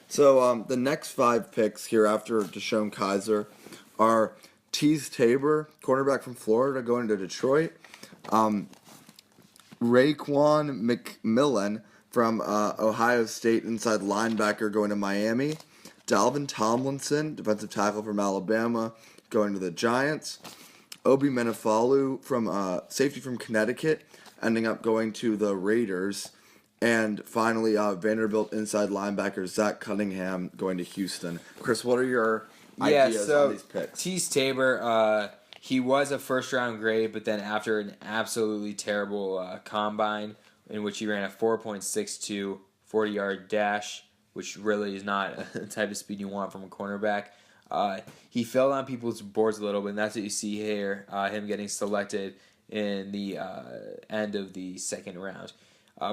So the next 5 picks here after Deshaun Kaiser are Teez Tabor, cornerback from Florida, going to Detroit. Raekwon McMillian from Ohio State, inside linebacker, going to Miami. Dalvin Tomlinson, defensive tackle from Alabama, going to the Giants. Obi Melifonwu from safety from Connecticut, ending up going to the Raiders. And finally, Vanderbilt inside linebacker Zach Cunningham going to Houston. Chris, what are your ideas on these picks? Teez Tabor, he was a first-round grade, but then after an absolutely terrible combine in which he ran a 4.62 40-yard dash, which really is not the type of speed you want from a cornerback, he fell on people's boards a little bit, and that's what you see here, him getting selected in the end of the second round.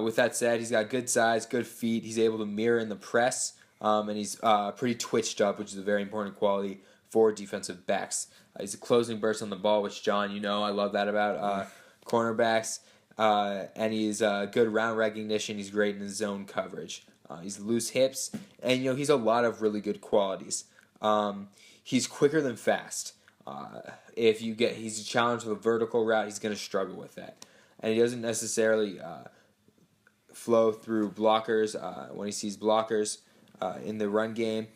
With that said, he's got good size, good feet. He's able to mirror in the press, and he's pretty twitched up, which is a very important quality for defensive backs. He's a closing burst on the ball, which, John, you know I love that about cornerbacks. And he's good round recognition. He's great in his zone coverage. He's loose hips, and he's a lot of really good qualities. He's quicker than fast. If he's challenged with a vertical route, he's going to struggle with that, and he doesn't necessarily flow through blockers when he sees blockers in the run game.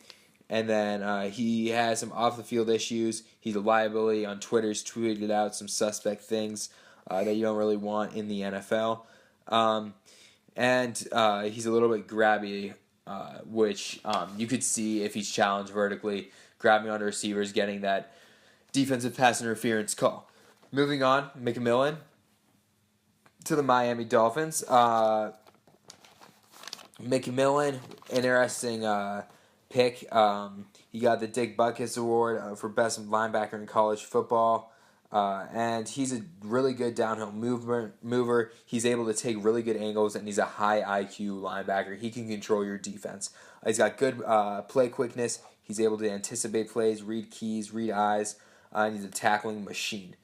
And then he has some off-the-field issues. He's a liability. On Twitter, he's tweeted out some suspect things that you don't really want in the NFL. And he's a little bit grabby, which you could see if he's challenged vertically, grabbing onto receivers, getting that defensive pass interference call. Moving on, McMillian to the Miami Dolphins. McMillian, interesting pick. He got the Dick Butkus Award for Best Linebacker in college football. And he's a really good downhill mover. He's able to take really good angles, and he's a high IQ linebacker. He can control your defense. He's got good play quickness. He's able to anticipate plays, read keys, read eyes, and he's a tackling machine.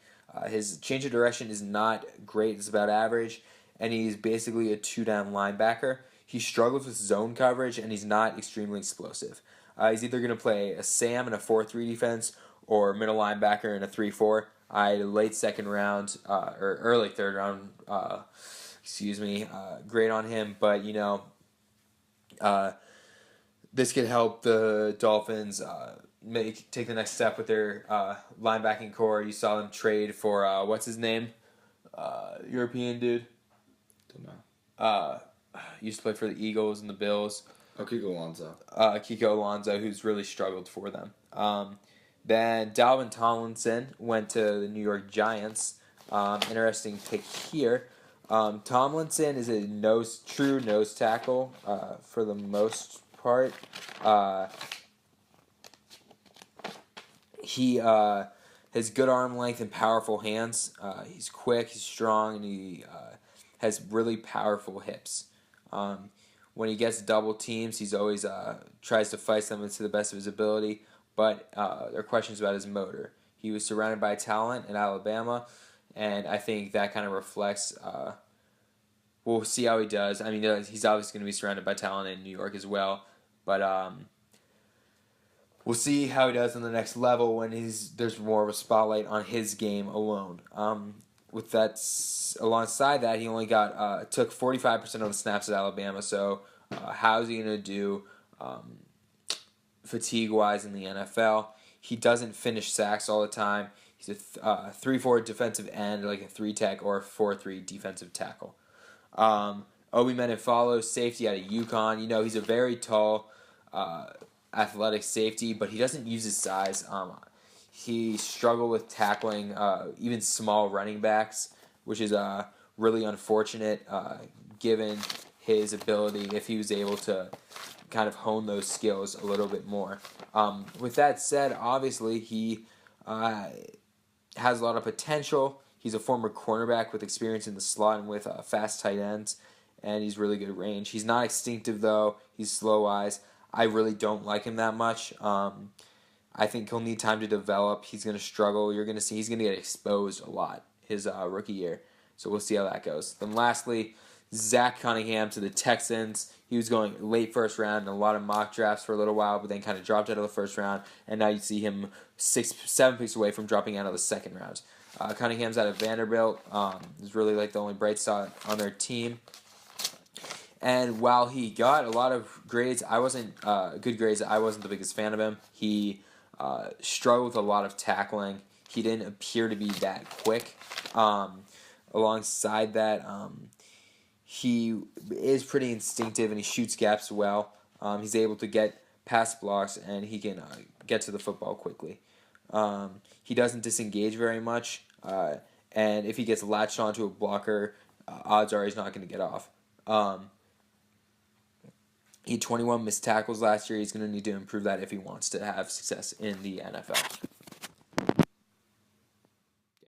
His change of direction is not great. It's about average, and he's basically a two-down linebacker. He struggles with zone coverage, and he's not extremely explosive. He's either going to play a Sam in a 4-3 defense or middle linebacker in a 3-4. I had a late second round or early third round, grade on him. But, this could help the Dolphins take the next step with their linebacking core. You saw them trade for, what's his name? European dude. Don't know. Used to play for the Eagles and the Bills. Kiko Alonso. Kiko Alonso, who's really struggled for them. Then Dalvin Tomlinson went to the New York Giants. Interesting pick here. Tomlinson is a true nose tackle for the most part. He has good arm length and powerful hands. He's quick, he's strong, and he has really powerful hips. When he gets double teams, he's always tries to fight them to the best of his ability, but there are questions about his motor. He was surrounded by talent in Alabama, and I think that kind of reflects. We'll see how he does. I mean, he's obviously going to be surrounded by talent in New York as well, but we'll see how he does on the next level when there's more of a spotlight on his game alone. With that, alongside that, he only took 45% of the snaps at Alabama. So, how's he going to do fatigue-wise in the NFL? He doesn't finish sacks all the time. He's a 3-4 defensive end, like a 3-tech or a 4-3 defensive tackle. Obi Melifonwu, safety out of Uconn. He's a very tall, athletic safety, but he doesn't use his size. He struggled with tackling even small running backs, which is really unfortunate given his ability if he was able to kind of hone those skills a little bit more. With that said, obviously he has a lot of potential. He's a former cornerback with experience in the slot and with fast tight ends, and he's really good range. He's not instinctive, though. He's slow-eyes. I really don't like him that much. I think he'll need time to develop. He's going to struggle. You're going to see he's going to get exposed a lot his rookie year. So we'll see how that goes. Then lastly, Zach Cunningham to the Texans. He was going late first round in a lot of mock drafts for a little while, but then kind of dropped out of the first round, and now you see him 7 picks away from dropping out of the second round. Cunningham's out of Vanderbilt. Is really like the only bright spot on their team. And while he got a lot of grades, good grades. I wasn't the biggest fan of him. He struggled with a lot of tackling. He didn't appear to be that quick. Alongside that, he is pretty instinctive and he shoots gaps well. He's able to get past blocks and he can get to the football quickly. He doesn't disengage very much, and if he gets latched onto a blocker, odds are he's not going to get off. He had 21 missed tackles last year. He's going to need to improve that if he wants to have success in the NFL.